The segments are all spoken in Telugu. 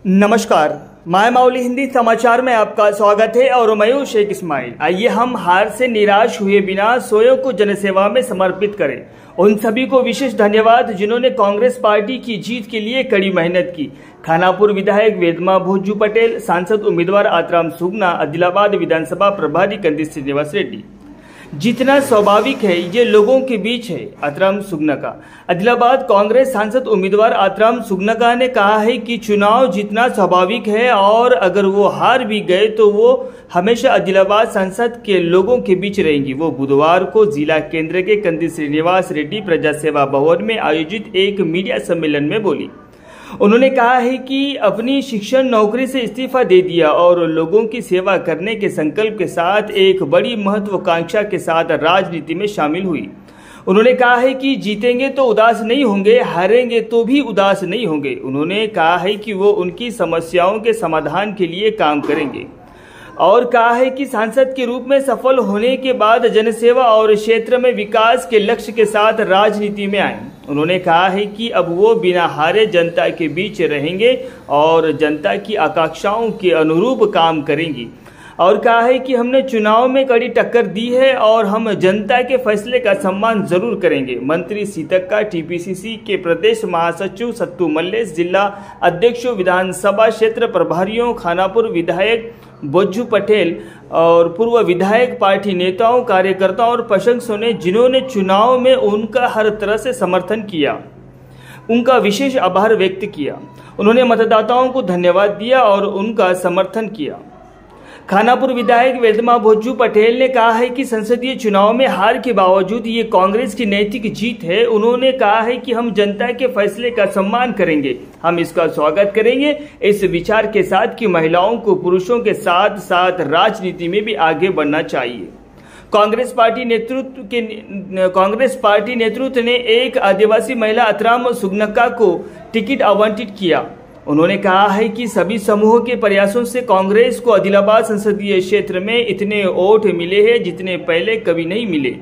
नमस्कार, माय माउली हिंदी समाचार में आपका स्वागत है और मैं हूं शेख इस्माइल। आइए हम हार से निराश हुए बिना स्वयं को जनसेवा में समर्पित करें। उन सभी को विशेष धन्यवाद जिन्होंने कांग्रेस पार्टी की जीत के लिए कड़ी मेहनत की। खानापुर विधायक वेदमा भोज्जू पटेल, सांसद उम्मीदवार आतराम सुगना, आदिलाबाद विधानसभा प्रभारी कंदी श्रीनिवास रेड्डी। जितना स्वाभाविक है ये लोगों के बीच है। आतराम सुगनका, आदिलाबाद कांग्रेस सांसद उम्मीदवार आतराम सुगनका ने कहा है कि चुनाव जीतना स्वाभाविक है और अगर वो हार भी गए तो वो हमेशा आदिलाबाद संसद के लोगों के बीच रहेंगी। वो बुधवार को जिला केंद्र के कंदी श्रीनिवास रेड्डी प्रजा सेवा भवन में आयोजित एक मीडिया सम्मेलन में बोली। उन्होंने कहा है कि अपनी शिक्षण नौकरी से इस्तीफा दे दिया और लोगों की सेवा करने के संकल्प के साथ एक बड़ी महत्वाकांक्षा के साथ राजनीति में शामिल हुई। उन्होंने कहा है कि जीतेंगे तो उदास नहीं होंगे, हारेंगे तो भी उदास नहीं होंगे। उन्होंने कहा है कि वो उनकी समस्याओं के समाधान के लिए काम करेंगे और कहा है कि सांसद के रूप में सफल होने के बाद जनसेवा और क्षेत्र में विकास के लक्ष्य के साथ राजनीति में आए। उन्होंने कहा है कि अब वो बिना हारे जनता के बीच रहेंगे और जनता की आकांक्षाओं के अनुरूप काम करेंगी और कहा है कि हमने चुनाव में कड़ी टक्कर दी है और हम जनता के फैसले का सम्मान जरूर करेंगे। मंत्री सीतक्का, टीपीसीसी के प्रदेश महासचिव सत्तू मल्लेश, जिला अध्यक्षों, विधानसभा क्षेत्र प्रभारियों, खानापुर विधायक भोज्जू पटेल और पूर्व विधायक, पार्टी नेताओं, कार्यकर्ताओं और प्रशंसकों ने जिन्होंने चुनाव में उनका हर तरह से समर्थन किया, उनका विशेष आभार व्यक्त किया। उन्होंने मतदाताओं को धन्यवाद दिया और उनका समर्थन किया। खानापुर विधायक वेदमा भोज्जू पटेल ने कहा है कि संसदीय चुनाव में हार के बावजूद ये कांग्रेस की नैतिक जीत है। उन्होंने कहा है कि हम जनता के फैसले का सम्मान करेंगे, हम इसका स्वागत करेंगे इस विचार के साथ कि महिलाओं को पुरुषों के साथ साथ राजनीति में भी आगे बढ़ना चाहिए। कांग्रेस पार्टी नेतृत्व ने एक आदिवासी महिला आतराम सुगनका को टिकट आवंटित किया। उन्होंने कहा है कि सभी समूहों के प्रयासों से कांग्रेस को आदिलाबाद संसदीय क्षेत्र में इतने वोट मिले हैं जितने पहले कभी नहीं मिले।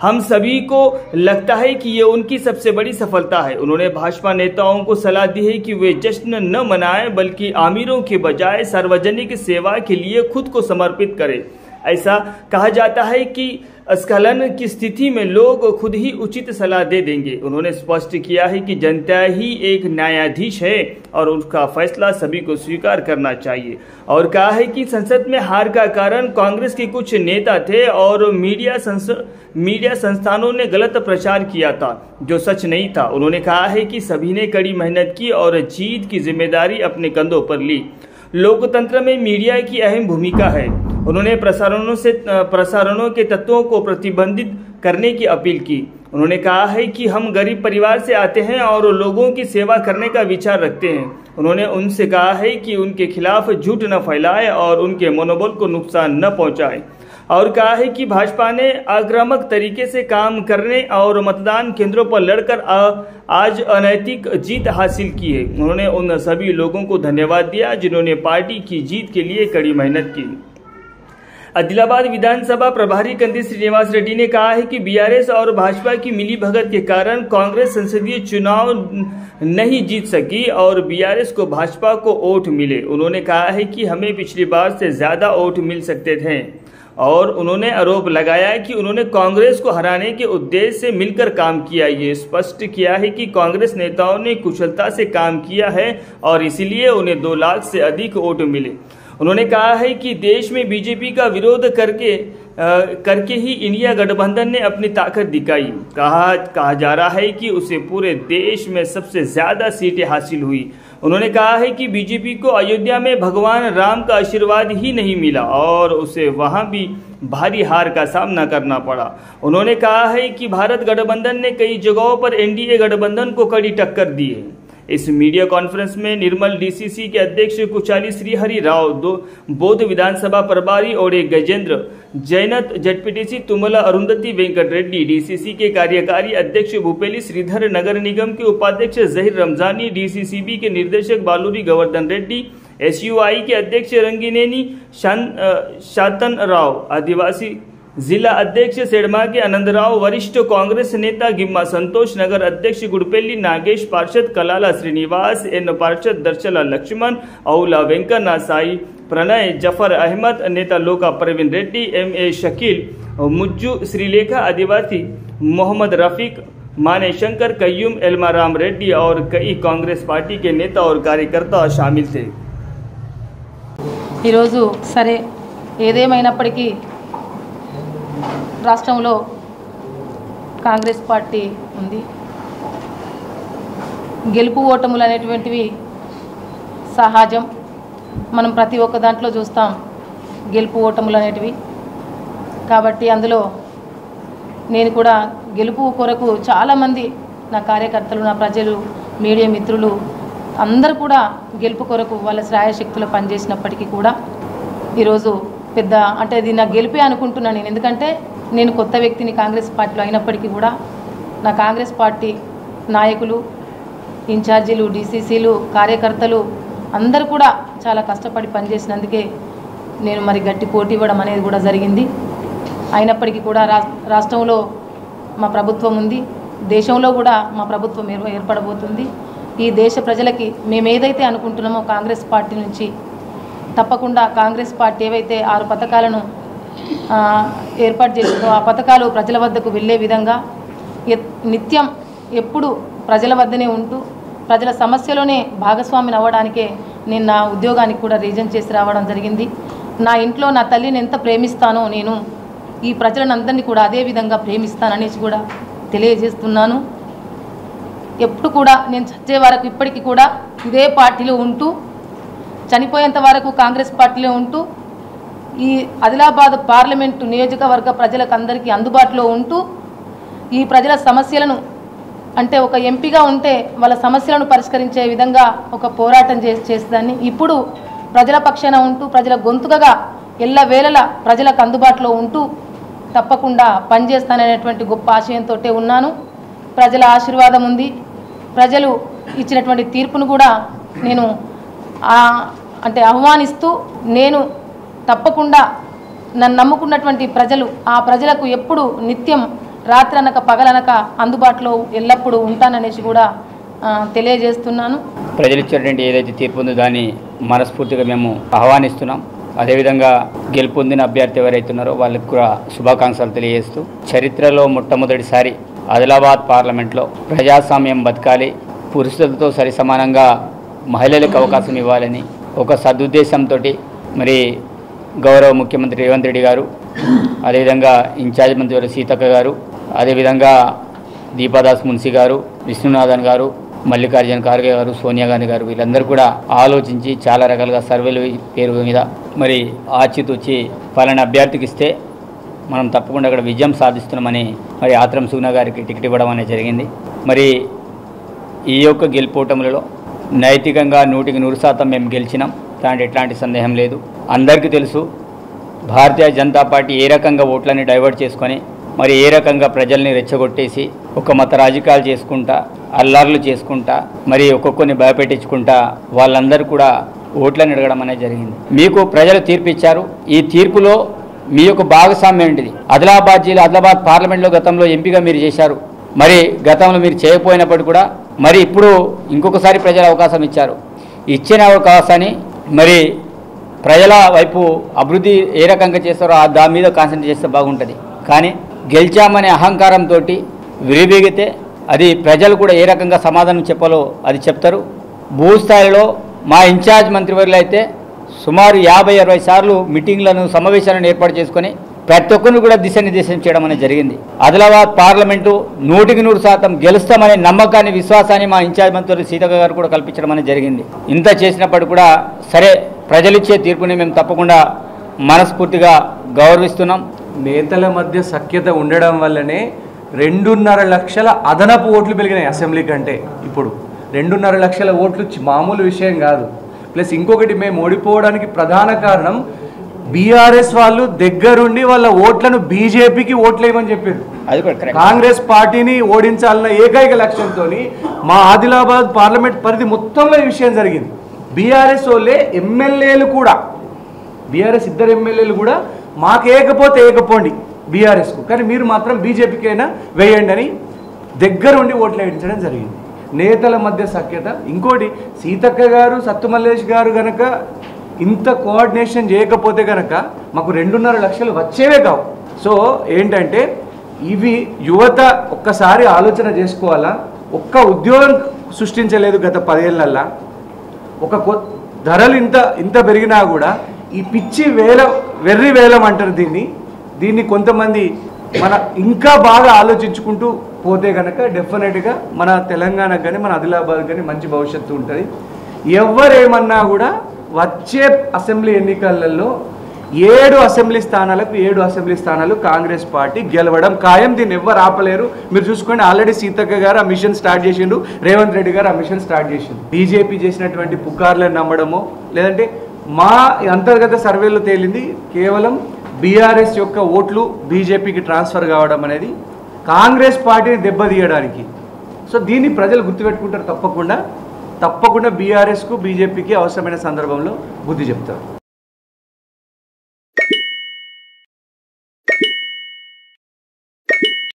हम सभी को लगता है कि ये उनकी सबसे बड़ी सफलता है। उन्होंने भाजपा नेताओं को सलाह दी है कि वे जश्न न मनाएं बल्कि आमिरों के बजाय सार्वजनिक सेवा के लिए खुद को समर्पित करें। ऐसा कहा जाता है कि स्खलन की स्थिति में लोग खुद ही उचित सलाह दे देंगे। उन्होंने स्पष्ट किया है कि जनता ही एक न्यायाधीश है और उसका फैसला सभी को स्वीकार करना चाहिए और कहा है कि संसद में हार का कारण कांग्रेस के कुछ नेता थे और मीडिया संस्थानों ने गलत प्रचार किया था जो सच नहीं था। उन्होंने कहा है कि सभी ने कड़ी मेहनत की और जीत की जिम्मेदारी अपने कंधों पर ली। लोकतंत्र में मीडिया की अहम भूमिका है। उन्होंने प्रसारणों के तत्वों को प्रतिबंधित करने की अपील की। उन्होंने कहा है कि हम गरीब परिवार से आते हैं और लोगों की सेवा करने का विचार रखते हैं। उन्होंने उनसे कहा है कि उनके खिलाफ झूठ न फैलाए और उनके मनोबल को नुकसान न पहुंचाए और कहा है कि भाजपा ने आक्रामक तरीके से काम करने और मतदान केंद्रों पर लड़कर आज अनैतिक जीत हासिल की है। उन्होंने उन सभी लोगों को धन्यवाद दिया जिन्होंने पार्टी की जीत के लिए कड़ी मेहनत की। आदिलाबाद विधानसभा प्रभारी कंदी श्रीनिवास रेड्डी ने कहा है कि बीआरएस और भाजपा की मिलीभगत के कारण कांग्रेस संसदीय चुनाव नहीं जीत सकी और बीआरएस को भाजपा को वोट मिले। उन्होंने कहा है कि हमें पिछली बार से ज्यादा वोट मिल सकते थे और उन्होंने आरोप लगाया कि उन्होंने कांग्रेस को हराने के उद्देश्य से मिलकर काम किया। ये स्पष्ट किया है कि कांग्रेस नेताओं ने कुशलता से काम किया है और इसीलिए उन्हें 2 लाख से अधिक वोट मिले। उन्होंने कहा है कि देश में बीजेपी का विरोध करके ही इंडिया गठबंधन ने अपनी ताकत दिखाई। कहा जा रहा है कि उसे पूरे देश में सबसे ज्यादा सीटें हासिल हुई। उन्होंने कहा है कि बीजेपी को अयोध्या में भगवान राम का आशीर्वाद ही नहीं मिला और उसे वहां भी भारी हार का सामना करना पड़ा। उन्होंने कहा है कि भारत गठबंधन ने कई जगहों पर एनडीए गठबंधन को कड़ी टक्कर दी है। इस मीडिया कॉन्फ्रेंस में निर्मल डीसीसी के अध्यक्ष कुचाली श्रीहरि राव, बौद्ध विधानसभा प्रभारी ओडे गजेंद्र, जैनत जेडपीटीसी तुमला अरुंधति वेंकट रेड्डी, डीसीसी के कार्यकारी अध्यक्ष भूपेली श्रीधर, नगर निगम के उपाध्यक्ष जहीर रमजानी, डीसीसीबी के निर्देशक बालूरी गोवर्धन रेड्डी, एसयूआई के अध्यक्ष रंगिनेनी शातन राव, आदिवासी जिला अध्यक्ष सेडमाके आनंदराव, वरिष्ठ कांग्रेस नेता गिम्मा संतोष, नगर अध्यक्ष गुडपेल्ली नागेश, पार्षद कलाला श्रीनिवास, एन पार्षद दर्शला लक्ष्मण, औला वेंकन्ना साई, प्रणय, जफर अहमद, नेता लोका प्रवीण रेड्डी, MA शकील, मुज्जू, श्रीलेखा आदिवासी, मोहम्मद रफीक, माने शंकर, कय्यूम, एल्मा राम रेड्डी और कई कांग्रेस पार्टी के नेता और कार्यकर्ता शामिल थे। ఈరోజు సరే ఏదేమైనప్పటికీ రాష్ట్రంలో కాంగ్రెస్ పార్టీ ఉంది. గెలుపు ఓటములు అనేటువంటివి సహజం. మనం ప్రతి ఒక్క దాంట్లో చూస్తాం గెలుపు ఓటములు అనేటివి. కాబట్టి అందులో నేను కూడా గెలుపు కొరకు చాలామంది నా కార్యకర్తలు, నా ప్రజలు, మీడియా మిత్రులు అందరూ కూడా గెలుపు కొరకు వాళ్ళ శ్రాయశక్తులు పనిచేసినప్పటికీ కూడా ఈరోజు పెద్ద అంటే ఇది నా గెలిపే అనుకుంటున్నాను నేను. ఎందుకంటే నేను కొత్త వ్యక్తిని కాంగ్రెస్ పార్టీలో అయినప్పటికీ కూడా నా కాంగ్రెస్ పార్టీ నాయకులు, ఇన్ఛార్జీలు, DCCలు, కార్యకర్తలు అందరూ కూడా చాలా కష్టపడి పనిచేసినందుకే నేను మరి గట్టి పోటీ ఇవ్వడం అనేది కూడా జరిగింది. అయినప్పటికీ కూడా రాష్ట్రంలో మా ప్రభుత్వం ఉంది, దేశంలో కూడా మా ప్రభుత్వం ఏర్పడబోతుంది. ఈ దేశ ప్రజలకి మేము ఏదైతే అనుకుంటున్నామో కాంగ్రెస్ పార్టీ నుంచి తప్పకుండా కాంగ్రెస్ పార్టీ ఏవైతే 6 పథకాలను ఏర్పాటు చేసిందో ఆ పథకాలు ప్రజల వద్దకు వెళ్ళే విధంగా నిత్యం ఎప్పుడు ప్రజల వద్దనే ఉంటూ ప్రజల సమస్యలోనే భాగస్వామిని అవ్వడానికే నేను నా ఉద్యోగానికి కూడా రీజన్ చేసి రావడం జరిగింది. నా ఇంట్లో నా తల్లిని ఎంత ప్రేమిస్తానో నేను ఈ ప్రజలను అందరినీ కూడా అదే విధంగా ప్రేమిస్తాననేసి కూడా తెలియజేస్తున్నాను. ఎప్పుడు కూడా నేను చచ్చే వరకు ఇప్పటికీ కూడా ఇదే పార్టీలో ఉంటూ చనిపోయేంత వరకు కాంగ్రెస్ పార్టీలో ఉంటూ ఈ ఆదిలాబాద్ పార్లమెంటు నియోజకవర్గ ప్రజలకు అందరికీ అందుబాటులో ఉంటూ ఈ ప్రజల సమస్యలను అంటే ఒక ఎంపీగా ఉంటే వాళ్ళ సమస్యలను పరిష్కరించే విధంగా ఒక పోరాటం చేసేదాన్ని. ఇప్పుడు ప్రజల పక్షాన ఉంటూ ప్రజల గొంతుకగా ఎల్లవేళలా ప్రజలకు అందుబాటులో ఉంటూ తప్పకుండా పనిచేస్తాననేటువంటి గొప్ప ఆశయంతో ఉన్నాను. ప్రజల ఆశీర్వాదం ఉంది. ప్రజలు ఇచ్చినటువంటి తీర్పును కూడా నేను అంటే ఆహ్వానిస్తూ నేను తప్పకుండా నన్ను నమ్ముకున్నటువంటి ప్రజలు ఆ ప్రజలకు ఎప్పుడు నిత్యం రాత్రనక పగలనక అందుబాటులో ఎల్లప్పుడూ ఉంటాననేసి కూడా తెలియజేస్తున్నాను. ప్రజలు ఇచ్చినటువంటి ఏదైతే తీర్పు ఉందో దాన్ని మనస్ఫూర్తిగా మేము ఆహ్వానిస్తున్నాం. అదేవిధంగా గెలుపొందిన అభ్యర్థి ఎవరైతే ఉన్నారో వాళ్ళకి కూడా శుభాకాంక్షలు తెలియజేస్తూ చరిత్రలో మొట్టమొదటిసారి ఆదిలాబాద్ పార్లమెంట్లో ప్రజాస్వామ్యం బతకాలి, పురుషులతో సరిసమానంగా మహిళలకు అవకాశం ఇవ్వాలని ఒక సదుద్దేశంతో మరి గౌరవ ముఖ్యమంత్రి రేవంత్ రెడ్డి గారు, అదేవిధంగా ఇన్ఛార్జ్ మంత్రి సీతక్క గారు, అదేవిధంగా దీపాదాస్ మున్సి గారు, విష్ణునాథన్ గారు, మల్లికార్జున ఖార్గే గారు, సోనియా గాంధీ గారు వీళ్ళందరూ కూడా ఆలోచించి చాలా రకాలుగా సర్వేలు పేరు మీద మరి ఆచితూచి పలానా అభ్యర్థికి ఇస్తే మనం తప్పకుండా అక్కడ విజయం సాధిస్తున్నామని మరి ఆత్రం సుగ్నా గారికి టికెట్ ఇవ్వడం అనేది జరిగింది. మరి ఈ యొక్క గెలుపోటములలో నైతికంగా 100% మేము గెలిచినాం, దాంట్లో ఎట్లాంటి సందేహం లేదు. అందరికీ తెలుసు భారతీయ జనతా పార్టీ ఏ రకంగా ఓట్లని డైవర్ట్ చేసుకొని మరి ఏ రకంగా ప్రజల్ని రెచ్చగొట్టేసి ఒక మత రాజకీయాలు చేసుకుంటా అల్లార్లు చేసుకుంటా మరి ఒక్కొక్కరిని భయపెట్టించుకుంటా వాళ్ళందరూ కూడా ఓట్లను అడగడం అనేది జరిగింది. మీకు ప్రజలు తీర్పు ఇచ్చారు. ఈ తీర్పులో మీ యొక్క భాగస్వామ్యం ఏంటిది? ఆదిలాబాద్ జిల్లా ఆదిలాబాద్ పార్లమెంట్లో గతంలో ఎంపీగా మీరు చేశారు. మరి గతంలో మీరు చేయకపోయినప్పుడు కూడా మరి ఇప్పుడు ఇంకొకసారి ప్రజల అవకాశం ఇచ్చారు. ఇచ్చిన అవకాశాన్ని మరి ప్రజల వైపు అభివృద్ధి ఏ రకంగా చేస్తారో దాని మీద కాన్సన్ట్రేట్ చేస్తే బాగుంటుంది. కానీ గెలిచామనే అహంకారంతో విరిబిగితే అది ప్రజలు కూడా ఏ రకంగా సమాధానం చెప్పాలో అది చెప్తారు. భూస్థాయిలో మా ఇన్ఛార్జ్ మంత్రివర్యులు అయితే సుమారు 50-60 సార్లు మీటింగ్లను సమావేశాలను ఏర్పాటు చేసుకొని ప్రతి ఒక్కరిని కూడా దిశానిర్దేశం చేయడం అనేది జరిగింది. ఆదిలాబాద్ పార్లమెంటు 100% గెలుస్తామనే నమ్మకాన్ని, విశ్వాసాన్ని మా ఇన్ఛార్జ్ మంత్రి సీతక్క గారు కూడా కల్పించడం అనేది జరిగింది. ఇంత చేసినప్పుడు కూడా సరే ప్రజలిచ్చే తీర్పుని మేము తప్పకుండా మనస్ఫూర్తిగా గౌరవిస్తున్నాం. నేతల మధ్య సఖ్యత ఉండడం వల్లనే 2.5 లక్షల అదనపు ఓట్లు పెరిగినాయి అసెంబ్లీ కంటే. ఇప్పుడు 2.5 లక్షల ఓట్లు మామూలు విషయం కాదు. ప్లస్ ఇంకొకటి మేము ఓడిపోవడానికి ప్రధాన కారణం బీఆర్ఎస్ వాళ్ళు దగ్గరుండి వాళ్ళ ఓట్లను బీజేపీకి ఓట్లేయమని చెప్పారు. కాంగ్రెస్ పార్టీని ఓడించాలన్న ఏకైక లక్ష్యంతో మా ఆదిలాబాద్ పార్లమెంట్ పరిధి మొత్తంలో ఈ విషయం జరిగింది. బీఆర్ఎస్ వాళ్ళే ఎమ్మెల్యేలు కూడా, బీఆర్ఎస్ 2 ఎమ్మెల్యేలు కూడా మాకు ఏకపోతే ఏకపోండి, బీఆర్ఎస్కు, కానీ మీరు మాత్రం బీజేపీకైనా వేయండి అని దగ్గరుండి ఓట్లు వేయించడం జరిగింది. నేతల మధ్య సఖ్యత. ఇంకోటి, సీతక్క గారు సత్తుమల్లేష్ గారు కనుక ఇంత కోఆర్డినేషన్ చేయకపోతే కనుక మాకు 2.5 లక్షలు వచ్చేవే కావు. సో ఏంటంటే ఇవి యువత ఒక్కసారి ఆలోచన చేసుకోవాలా. ఒక్క ఉద్యోగం సృష్టించలేదు గత 10 ఏళ్ళల్లా. ధరలు ఇంత పెరిగినా కూడా ఈ పిచ్చి వెర్రి వేలం అంటారు దీన్ని కొంతమంది మన ఇంకా బాగా ఆలోచించుకుంటూ పోతే కనుక డెఫినెట్గా మన తెలంగాణకు కానీ మన ఆదిలాబాద్ కానీ మంచి భవిష్యత్తు ఉంటుంది. ఎవరేమన్నా కూడా వచ్చే అసెంబ్లీ ఎన్నికలలో 7 అసెంబ్లీ స్థానాలు కాంగ్రెస్ పార్టీ గెలవడం ఖాయం. దీన్ని ఎవ్వరు ఆపలేరు. మీరు చూసుకోండి, ఆల్రెడీ సీతక్క గారు ఆ మిషన్ స్టార్ట్ చేసిండు, రేవంత్ రెడ్డి గారు ఆ మిషన్ స్టార్ట్ చేసిండు. బీజేపీ చేసినటువంటి పుకార్లను నమ్మడమో లేదంటే మా అంతర్గత సర్వేలో తేలింది కేవలం బీఆర్ఎస్ యొక్క ఓట్లు బీజేపీకి ట్రాన్స్ఫర్ కావడం అనేది కాంగ్రెస్ పార్టీని దెబ్బతీయడానికి. సో దీన్ని ప్రజలు గుర్తుపెట్టుకుంటారు. తప్పకుండా బీఆర్ఎస్కు బీజేపీకి అవసరమైన సందర్భంలో బుద్ధి చెప్తారు.